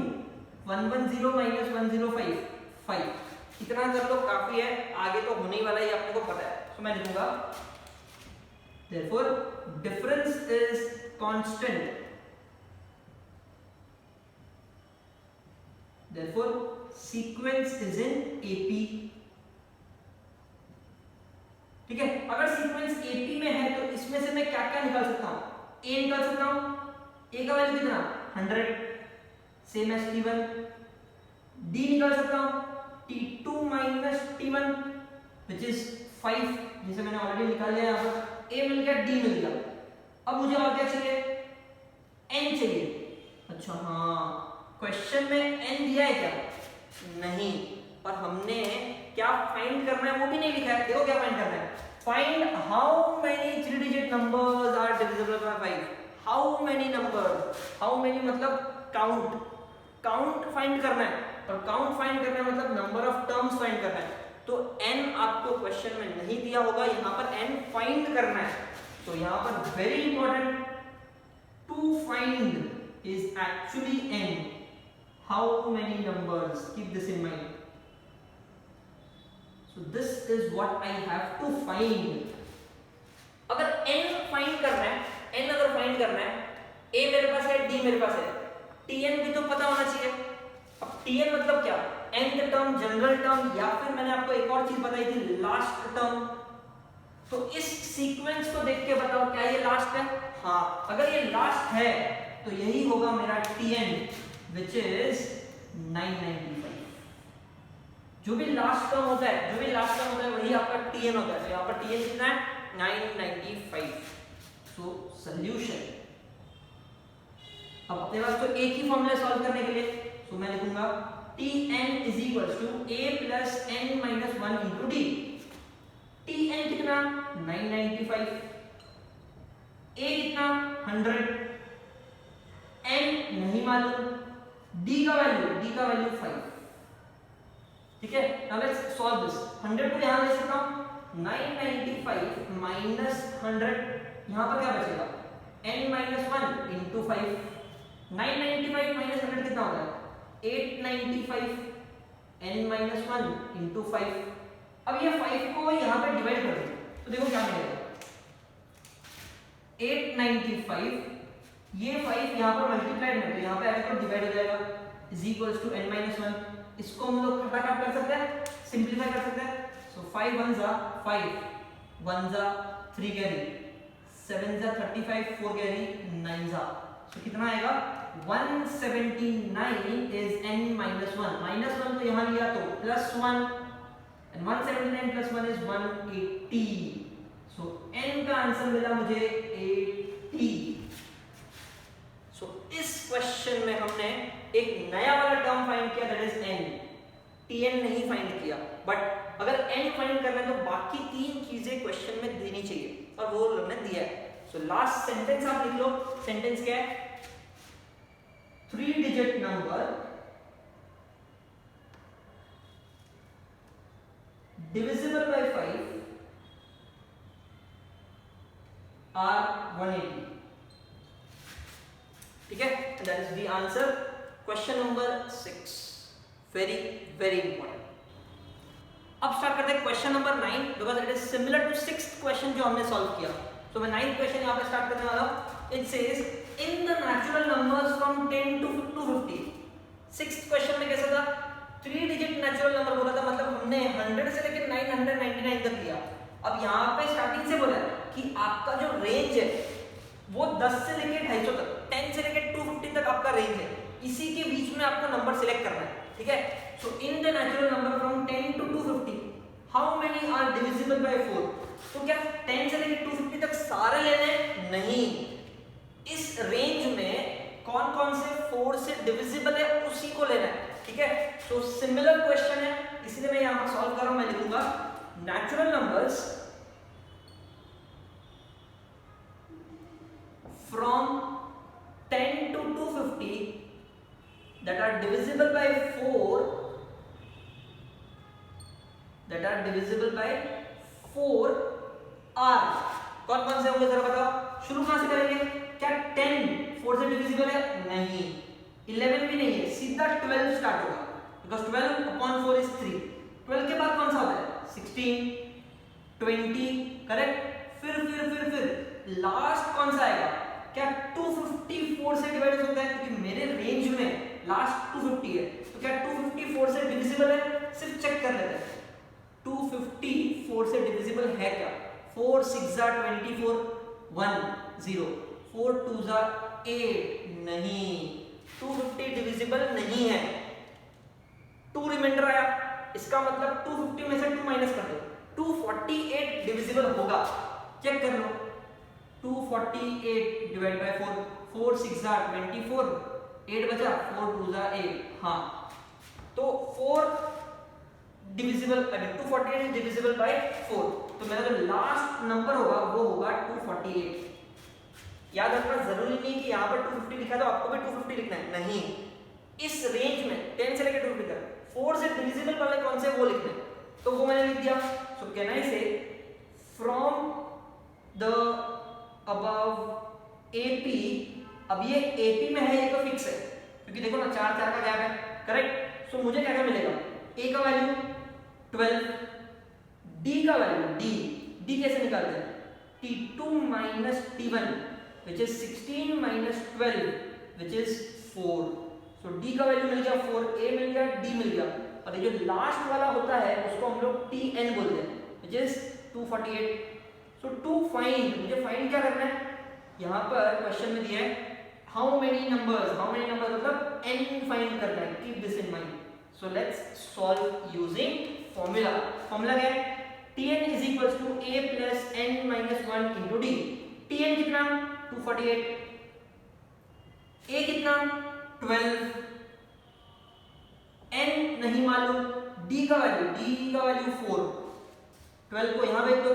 110 minus 105 5। इतना कर लो काफी है, आगे तो होने ही वाला है आपको पता है। तो मैं लिखूंगा therefore difference is constant, therefore sequence is in AP। ठीक है, अगर सीक्वेंस एपी में है तो इसमें से मैं क्या क्या निकाल सकता हूं, ए निकाल सकता हूं, ए का वैल्यू कितना 100 सेम एज T1, डी निकाल सकता हूं T2 minus T1 which is 5, जिसे मैंने ऑलरेडी निकाल लिया यहां पर, ए मिल गया डी मिल गया। अब मुझे और क्या चाहिए, एन चाहिए। अच्छा हाँ, क्वेश्चन में एन दिया है क्या, नहीं, और हमने क्या फाइंड करना है वो भी नहीं लिखा है। देखो क्या फाइंड करना है, find how many 3 digit numbers are divisible by 5। How many number, how many मतलब काउंट, काउंट फाइंड करना है, और काउंट फाइंड करना है मतलब नंबर ऑफ टर्म्स फाइंड करना है। तो n आपको क्वेश्चन में नहीं दिया होगा, यहां पर n फाइंड करना है। तो यहां पर very important, to find is actually n, how many numbers, keep this in mind. So this is what I have to find। अगर n फाइंड करना है, n अगर फाइंड करना है, a मेरे पास है, d मेरे पास है, tn भी तो पता होना चाहिए। अब tn मतलब क्या, nth टर्म, जनरल टर्म, या फिर मैंने आपको एक और चीज बताई थी लास्ट टर्म। तो इस सीक्वेंस को देख के बताओ क्या ये लास्ट है, हाँ, अगर ये लास्ट है तो यही होगा मेरा tn which is 995। जो भी लास्ट टर्म होता है, जो भी लास्ट टर्म होता है वही आपका tn होता है। तो यहाँ पर tn कितना है 995। सो सॉल्यूशन, अब अपने पास तो एक ही फॉर्मूला सॉल्व करने के लिए, तो मैं लिखूंगा tn is equals to a plus n minus 1 into d। tn कितना 995, a कितना 100, n नहीं मालूम, d का वैल्यू 5। ठीक है, नाउ लेट्स सॉल्व दिस। 100 को यहां ले सकता हूं, 995 माइनस 100, यहां पर क्या बचेगा n माइनस 1 इंटू 5। 995 माइनस 100 कितना होता है 895, n माइनस 1 इंटू 5। अब ये 5 को यहां पे डिवाइड कर दो तो देखो क्या मिलेगा, 895, ये 5 यहां पर मल्टीप्लाइड है तो यहां पे आएगा तो डिवाइड हो जाएगा, is equals to n minus 1। इसको हम लोग फटाफट कर सकते हैं, सिंपलीफाई कर सकते हैं। सो 5 1 जा 5, 1 जा 3 कैरी, 7 जा 35, 4 कैरी 9 जा, सो कितना आएगा 179 इज n minus 1। माइनस 1 तो यहां लिया तो plus 1, and 179 plus 1 is 180। So n का आंसर मिला मुझे 80। सो इस क्वेश्चन में हमने एक नया वाला टर्म फाइंड किया, दैट इज n। tn नहीं फाइंड किया, बट अगर n फाइंड करना है तो बाकी तीन चीजें क्वेश्चन में देनी चाहिए और वो हमने दिया है। सो लास्ट सेंटेंस आप लिख लो, सेंटेंस क्या है, 3 digit number divisible by 5 are 180। ठीक है, that is the answer, question number 6, very very important। अब स्टार्ट करते हैं question number 9, because it is similar to 6th question जो हमने सॉल्व किया। तो मैं 9th क्वेश्चन यहां पे स्टार्ट करने वाला हूं। It says in the natural numbers from 10 to 250। 6th question में कैसा था, 3 डिजिट नेचुरल नंबर बोला था, मतलब हमने 100 से लेकर 999 तक लिया। अब यहाँ पे स्टार्टिंग से बोला कि आपका जो रेंज है वो 10 से लेकर 250 तक, 10 से लेकर 250 तक आपका रेंज है, इसी के बीच में आपको नंबर सिलेक्ट करना है। ठीक है, so in the natural number from 10 to 250 how many are divisible by 4। तो क्या ठीक है। तो सिमिलर क्वेश्चन है, इसलिए मैं यहां पर सॉल्व कर रहा हूं। मैं लिखूंगा natural numbers from 10 to 250 that are divisible by 4 are कौन कौन से होंगे जरा बताओ। शुरू कहां से करेंगे? क्या 10 4 से डिविजिबल है? नहीं। 11 भी नहीं है, सीधा 12 स्टार्ट होगा, बिकॉज 12 अपॉन 4 इज 3। 12 के बाद कौन सा होता है? 16 20, करेक्ट। फिर लास्ट कौन सा आएगा? क्या 254 से डिवाइड होता है? क्योंकि मेरे रेंज में लास्ट 250 है, तो क्या 254 से डिविजिबल है? सिर्फ चेक कर लेते हैं 254 से डिविजिबल है क्या। 4 6 24 1 0, 4 2 8, नहीं, 250 डिविजिबल नहीं है। 2 रिमाइंडर आया, इसका मतलब 250 में से 2 माइनस कर दो, 248 डिविजिबल होगा। चेक कर लो, 248 डिवाइड बाय 4, 4 6 24, 8 बचा, 4 2 8, हाँ, तो 4 डिविजिबल, अभी 248 इज डिविजिबल बाय 4, तो मेरा जो लास्ट नंबर होगा वो होगा 248। याद रखना जरूरी नहीं कि यहाँ पर 250 लिखा तो आपको भी 250 लिखना है, नहीं, इस रेंज में 10 से लेकर 250 तक 4 से डिविजिबल वाले कौन से वो लिखने, तो वो मैंने लिख दिया। सो कैन आई से फ्रॉम द अबव AP, अब ये AP में है, ये तो फिक्स है क्योंकि देखो ना 4 4 का गैप है, करेक्ट। सो मुझे क्या क्या मिलेगा? A का वैल्यू 12, D का वैल्यू D कैसे निकालते हैं? T2 minus T1 which is 16 minus 12 which is 4। So D का वैल्यू मिल गया 4, A मिल गया, D मिल गया, और ये जो लास्ट वाला होता है उसको हम लोग TN बोलते हैं which is 248। So to find, मुझे फाइंड क्या करना है? यहाँ पर क्वेश्चन में दिया है हाउ मेनी नंबर्स मतलब n फाइंड करना है, keep this in mind. So let's solve using formula. Formula क्या है? Tn is equals to a plus n minus 1 into d। Tn कितना? 248, a कितना? 12, n नहीं मालूम, d का वैल्यू 4, 12 को यहाँ भेज दो,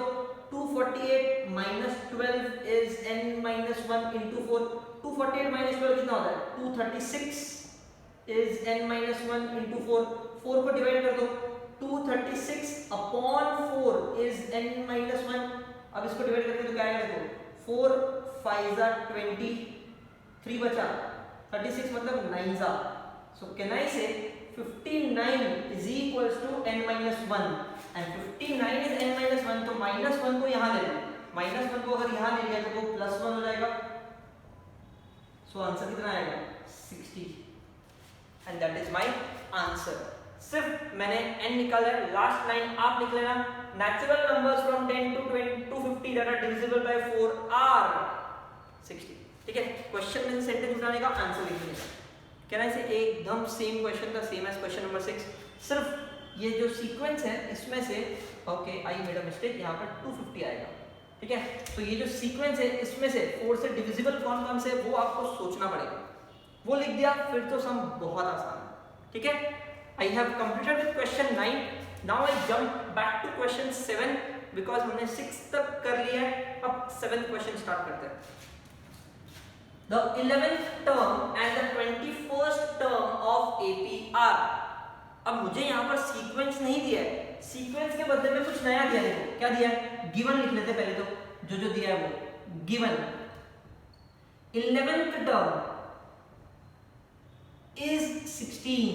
248 minus 12 is n minus 1 into 4। 248 minus 12 कितना होता है? 236 is n minus 1 into 4। 4 को डिवाइड कर दो, 236 upon 4 is n minus 1। अब इसको डिवाइड करके तो क्या आएगा? देखो 4 5 20, 3 बचा, 36 मतलब 9 सा। सो कैन आई से 59 is equals to n minus 1 and 59 is n minus 1, तो minus 1 को यहाँ ले लो, minus 1 को अगर यहाँ ले लिया तो वो plus 1 हो जाएगा। सो आंसर कितना आएगा? 60, and that is my answer। सिर्फ मैंने n निकाला है, लास्ट लाइन आप लिख लेना, natural numbers from 10 to 250 that are divisible by 4 are 60। ठीक है, क्वेश्चन में सेंटेंस उठाने का आंसर लिख लेना। कैन आई से एकदम सेम क्वेश्चन था, सेम एज क्वेश्चन नंबर 6, सिर्फ ये जो सीक्वेंस है इसमें से, okay I made a mistake, यहाँ पर 250 आएगा। ठीक है, तो ये जो सीक्वेंस है इसमें से 4 से डिविजिबल कौन कौन से वो आपको सोचना पड़ेगा, वो लिख दिया फिर तो सम बहुत आसान है। ठीक है, I have completed with question 9, now I jump back to question 7 because हमने 6 तक कर लिया है, अब 7th क्वेश्चन स्टार्ट करते हैं। The 11th term and the 21st term of AP are। अब मुझे यहाँ पर सीक्वेंस नहीं दिया है, सीक्वेंस के बदले में कुछ नया दिया है। देखो क्या दिया है, गिवन लिख लेते पहले, तो जो दिया है वो गिवन 11th term is 16।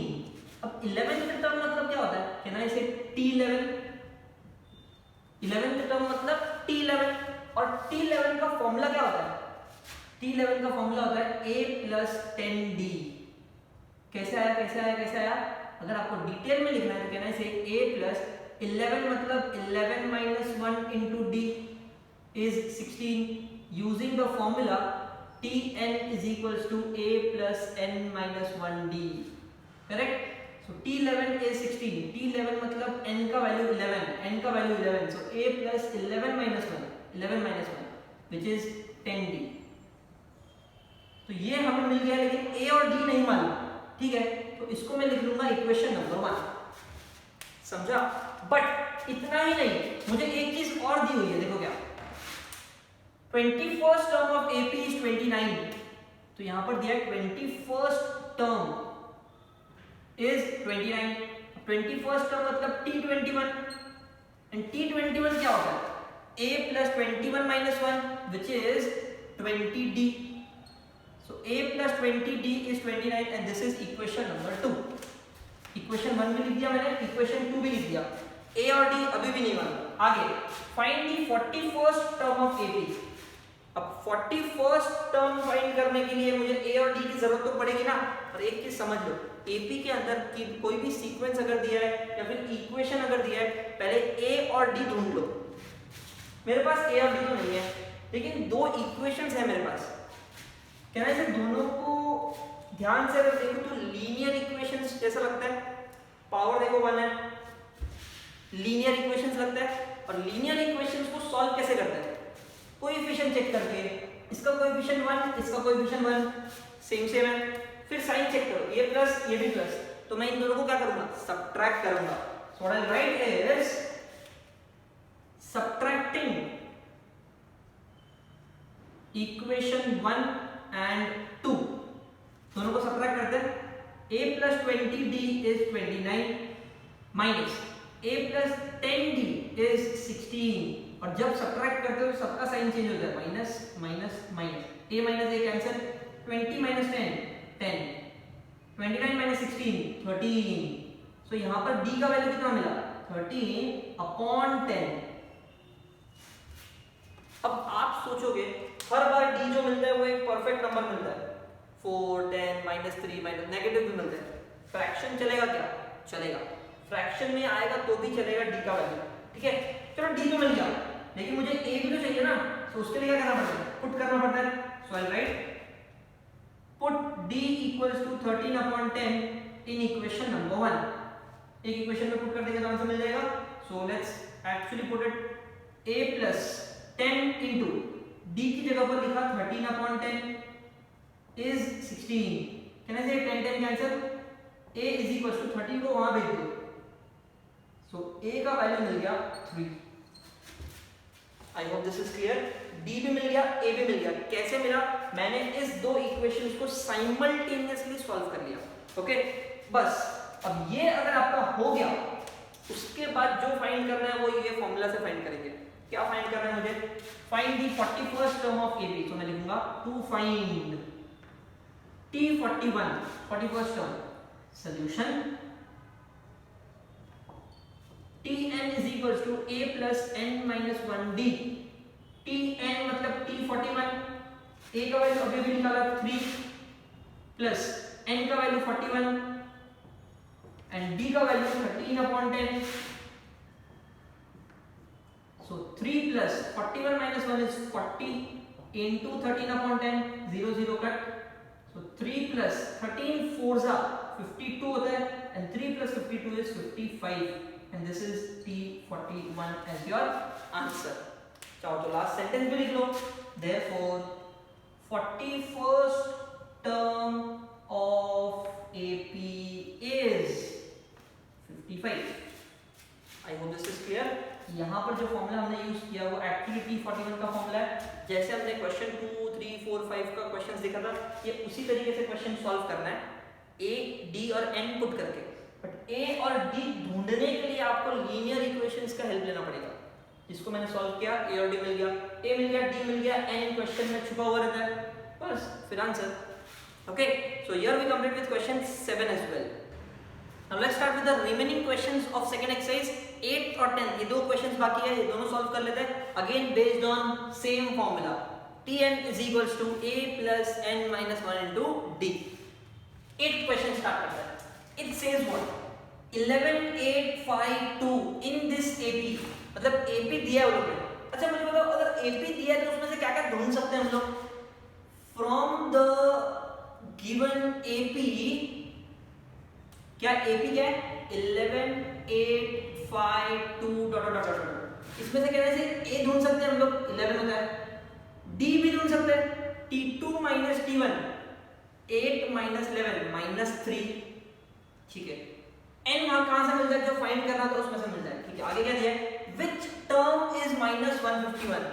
अब 11th term मतलब क्या होता है? कैन आई से T11। 11th term मतलब T11, और T11 का फॉर्मूला क्या होता है? T11 का फॉर्मूला होता है a plus 10d। कैसे आया? अगर आपको डिटेल में लिखना है तो कहना है से a plus 11 मतलब 11 minus 1 into d is 16 using the formula Tn is equals to a plus n minus 1d। Correct? So T11 is 16, T11 मतलब n का value 11, so a plus 11 minus 1 which is 10d। तो ये हमें मिल गया, लेकिन a और d नहीं मालूम। ठीक है, तो इसको मैं लिख लूंगा इक्वेशन नंबर 1, समझा। बट इतना ही नहीं, मुझे एक चीज और दी हुई है, देखो क्या, 21st term of AP is 29, तो यहां पर दिया है 21st term is 29, 21st term मतलब T21, एंड T21 क्या होता है, A plus 21 minus 1 which is 20D. So A plus 20D is 29 and this is equation number 2. Equation 1 भी लिख दिया मैंने, equation 2 भी लिख दिया, A और D अभी भी नहीं मालूम। आगे find the 41st term of AP। अब 41st टर्म फाइंड करने के लिए मुझे A और D की जरूरत तो पड़ेगी ना। और एक चीज समझ लो, AP के अंदर की कोई भी सीक्वेंस अगर दिया है या फिर इक्वेशन अगर दिया है, पहले A और D ढूंढ लो। मेरे पास A और D तो नहीं है, लेकिन दो इक्वेशंस है मेरे पास। क्या ना, इसे दोनों को ध्यान से अगर देखो तो लीनियर इक्वेशंस जैसा लगता है, पावर देखो 1 है, लीनियर इक्वेशंस लगता है। और लीनियर इक्वेशंस को सॉल्व कैसे करते हैं, कोएफिशिएंट चेक करके, इसका कोएफिशिएंट 1, इसका कोएफिशिएंट 1 सेम है, फिर साइन चेक करो, ये प्लस ये भी प्लस, तो मैं इन दोनों को क्या करूंगा, सबट्रैक्ट करूंगा। So what I right is subtracting equation 1 and 2, दोनों को सबट्रैक्ट करते हैं। A plus 20D is 29 minus A plus 10D is 16, और जब सबट्रैक्ट करते हो तो सबका साइन चेंज होता है, minus minus minus, A minus A cancel, 20 minus 10 10, 29 minus 16 13, सो यहां पर D का वैल्यू कितना मिला, 13/10। अब आप सोचोगे हर बार D जो मिलता है वो एक परफेक्ट नंबर मिलता है, 4 10 -3 माइनस नेगेटिव भी मिलता है, फ्रैक्शन चलेगा क्या, चलेगा, फ्रैक्शन में आएगा तो भी चलेगा D का वैल्यू, ठीक है। चलो D तो मिल गया, लेकिन मुझे A भी तो चाहिए ना, तो उसके लिए क्या करना पड़ता है, पुट करना पड़ता है। So I write put D equals to 13/10 in equation number 1। एक इक्वेशन में पुट कर देंगे तो आंसर मिल जाएगा। So let's actually put it, A plus 10 into D की जगह पर लिखा 13/10 is 16, can I say 10 10 cancel, A is equals to 13 को वहां भेज दो, so A का वैल्यू मिल गया 3। I hope this is clear। D भी मिल गया, A भी मिल गया। कैसे मिला, मैंने इस दो इक्वेशंस को साइमल्टेनियसली सॉल्व कर लिया, ओके बस। अब ये अगर आपका हो गया, उसके बाद जो फाइंड करना है वो ये फॉर्मूला से फाइंड करेंगे। क्या फाइंड करना है मुझे, find the 41st term of AP, तो मैं लिखूंगा to find T41 41st term, solution Tn is equals to A plus n minus 1D। Tn मतलब T41, A का वैल्यू अभी भी निकाला 3 प्लस n का वैल्यू 41 एंड D का value 13/10। So 3 plus 41 minus 1 is 40 into 13/10, 0 0 cut। So 3 plus 13 4s are 52 होता है, and 3 plus 52 is 55, and this is T41 as your answer। चाहो तो लास्ट सेंटेंस भी लिख लो, therefore 41st term of AP is 55। I hope this is clear। यहाँ पर जो formula हमने यूज किया वो एक्चुअली T41 का फॉर्मूला है। जैसे हमने क्वेश्चन 2 3 4 5 का क्वेश्चंस देखा था, ये उसी तरीके से क्वेश्चन सॉल्व करना है, A D और N पुट करके। बट A और D ढूंढने के लिए आपको लीनियर इक्वेशंस का हेल्प लेना पड़ेगा, जिसको मैंने सॉल्व किया, A और D मिल गया, A मिल गया, D मिल गया, N क्वेश्चन में छुपा हुआ रहता है, बस फिर answer. Okay, so here we complete with question 7 as well. Now let's start with the remaining questions of second exercise 8 और 10। ये दो questions बाकी है, ये दोनों solve कर लेते हैं। Again based on same formula, Tn is equals to A plus n minus 1 into D। 8 question start करते हैं। It says what? 11 8 5 2 in this AP, मतलब AP दिया है उन्होंने। अच्छा मुझे बताओ, अगर AP दिया है तो उसमें से क्या क्या ढूंढ सकते हैं हम लोग? From the given AP, क्या AP क्या है, 11 8 5 2 डॉट डॉट डॉट, इसमें से कहने से A ढूंढ सकते हैं हम लोग, 11 होता है। D भी ढूंढ सकते हैं, T2 minus T1 8 minus 11 minus 3, ठीक है, n वहां कहां से मिल जाए, जो फाइंड करना था उसमें से मिल जाए। ठीक है, आगे क्या दिया है, which term is -151,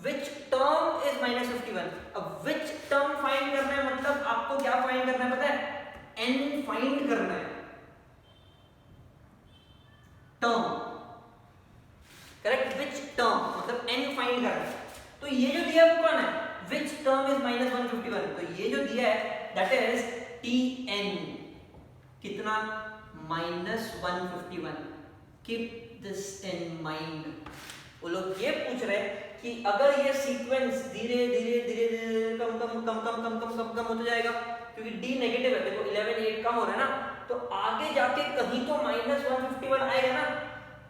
which term is -51। अब which term फाइंड करना है, मतलब आपको क्या फाइंड करना है पता है, n फाइंड करना है, टर्म, करेक्ट, which term मतलब n फाइंड करना है। तो ये जो दिया है वो कौन है, which term is -151, तो ये जो दिया है that is tn, कितना, -151। Keep this in mind. वो लोग ये पूछ रहे हैं कि अगर ये सीक्वेंस धीरे धीरे धीरे धीरे कम कम कम कम कम कम कम कम होता जाएगा, क्योंकि d नेगेटिव है, देखो 11 8 कम हो रहा है ना, तो आगे जाके कहीं तो -151 आएगा ना,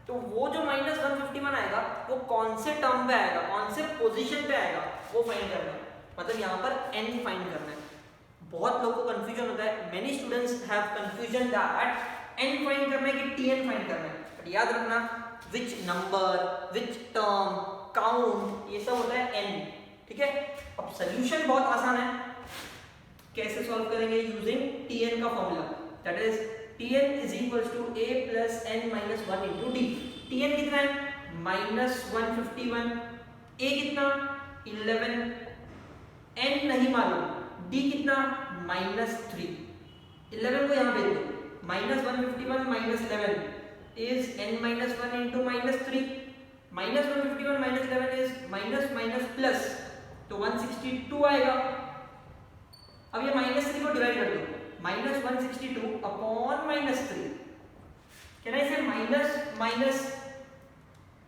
तो वो जो -151 आएगा वो कौन से टर्म पे आएगा, कौन से पोजीशन पे आएगा, वो फाइंड करना है, मतलब यहाँ पर n फाइंड करना है। बहुत लोगों को कंफ्यूजन होता है, many students have confusion that n find करना है कि tn फाइंड करना है, बट याद रखना which number, which term, count, ये सब होता है n। ठीक है, अब सॉल्यूशन बहुत आसान है, कैसे सॉल्व करेंगे, यूजिंग tn का formula, that is tn is equals to a plus n minus 1 into d। tn कितना है, -151, a कितना 11, n नहीं मालूम, d कितना -3, 11 को यहाँ भेज दो, -151 minus 11 is n minus 1 into -3, -151 minus 11 is minus minus plus, तो 162 आएगा। अब ये -3 को डिवाइड कर दो, -162 अपॉन -3, क्या ना इसे माइनस माइनस,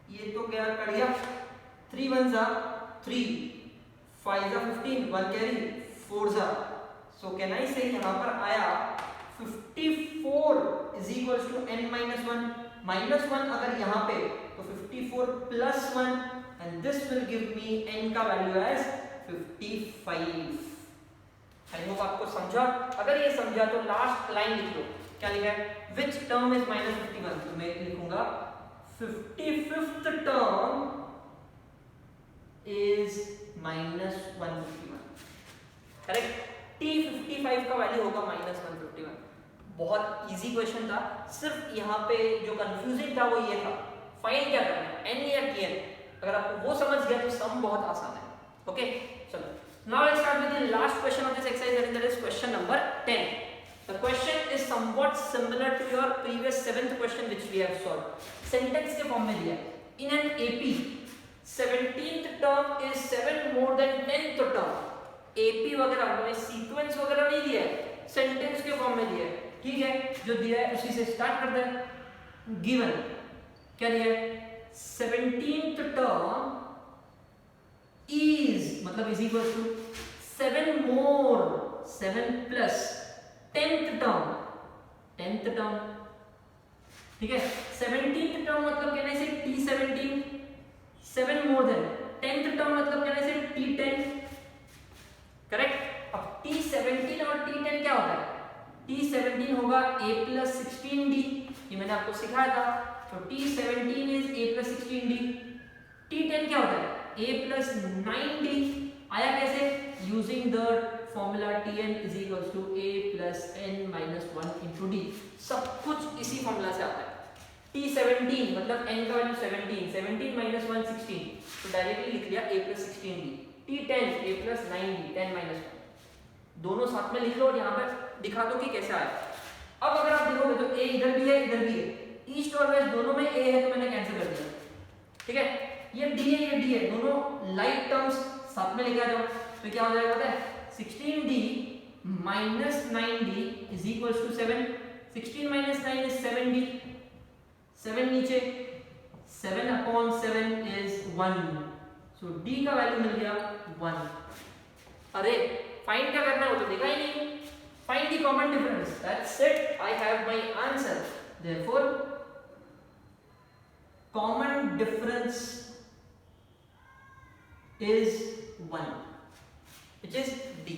ये तो क्या कर दिया, 3 1 जा 3, 5 जा 15, 1 कैरी 4 जा, सो कैन आई से यहाँ पर आया 54 is equals to n minus 1, minus 1 अगर यहाँ पे तो 54 plus 1 and this will give me n का value as 55। आई होप आपको समझा, अगर ये समझा तो लास्ट लाइन लिख लो, क्या लिखा है, which term is -51, तो मैं लिखूंगा 55th term is -151, correct, t55 का वैल्यू होगा -151। बहुत इजी क्वेश्चन था, सिर्फ यहाँ पे जो कंफ्यूजिंग था वो ये था, फाइंड क्या करना है, n या tn, अगर आपको वो समझ गया तो सम बहुत आसान है। ओके, चलो now let's start with the last question of this exercise, that is question number 10। The question is somewhat similar to your previous 7th question which we have solved. Sentence के फॉर्म में दिया है, in an AP 17th term is 7 more than 10th term. AP वगैरह हमें sequence वगैरह नहीं दिया है, सेंटेंस के फॉर्म में दिया है। ठीक है, जो दिया है उसी से स्टार्ट करते हैं। गिवन क्या दिया है, 17th टर्म इज मतलब is equal to 7 more 7 plus 10th term. ठीक है, 17th टर्म मतलब कहने से t17, 7 more than 10th term मतलब कहने से t10, करेक्ट। अब t17 और t10 क्या होता है, t17 होगा a प्लस 16d, ये मैंने आपको सिखाया था, तो t17 is a plus 16d। t10 क्या होता है, a प्लस 9d, आया कैसे, using the formula tn is equals to a plus n minus 1 into d, सब कुछ इसी फॉर्मूला से आता है। t17 मतलब n का वैल्यू 17, 17 माइनस 1 16, तो डायरेक्टली लिख लिया a plus 16d। t10 a plus 9d 10 minus 1, दोनों साथ में लिख लो और यहाँ पर दिखा दो कि कैसे आया। अब अगर आप देखोगे तो a इधर भी है इधर भी है, ईस्ट और वेस्ट दोनों में a है तो मैंने कैंसिल कर दिया। ठीक है, ये d है ये d है, दोनों लाइक टर्म्स साथ में लेके आ जाओ, तो क्या हो जाएगा पता है, 16d minus 9d is equals to 7, 16 minus 9 is 7d, 7 नीचे, 7 अपॉन 7 इज 1, सो d का वैल्यू मिल गया 1। अरे फाइंड क्या करना है वो तो देखा ही नहीं, find the common difference, that's it, I have my answer. Therefore common difference is 1 which is d।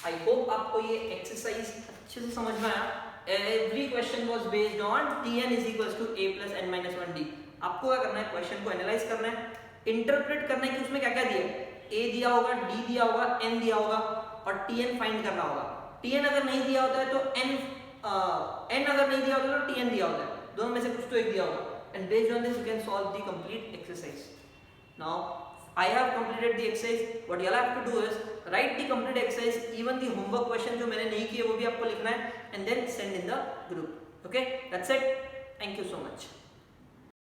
I hope आपको ये एक्सरसाइज अच्छे से समझ में आया। Every question was based on tn is equals to a plus n minus 1d। आपको क्या करना है, क्वेश्चन को एनालाइज करना है, इंटरप्रेट करना है कि उसमें क्या क्या दिया है, a दिया होगा, d दिया होगा, n दिया होगा और tn फाइंड करना होगा। tn अगर नहीं दिया होता है तो n n अगर नहीं दिया होता तो tn दिया होता है, दोनों में से कुछ तो एक दिया होगा, and based on this you can solve the complete exercise. Now I have completed the exercise. What you all have to do is write the complete exercise, even the homework question जो मैंने नहीं किए वो भी आपको लिखना है, and then send in the group. Okay, that's it. Thank you so much.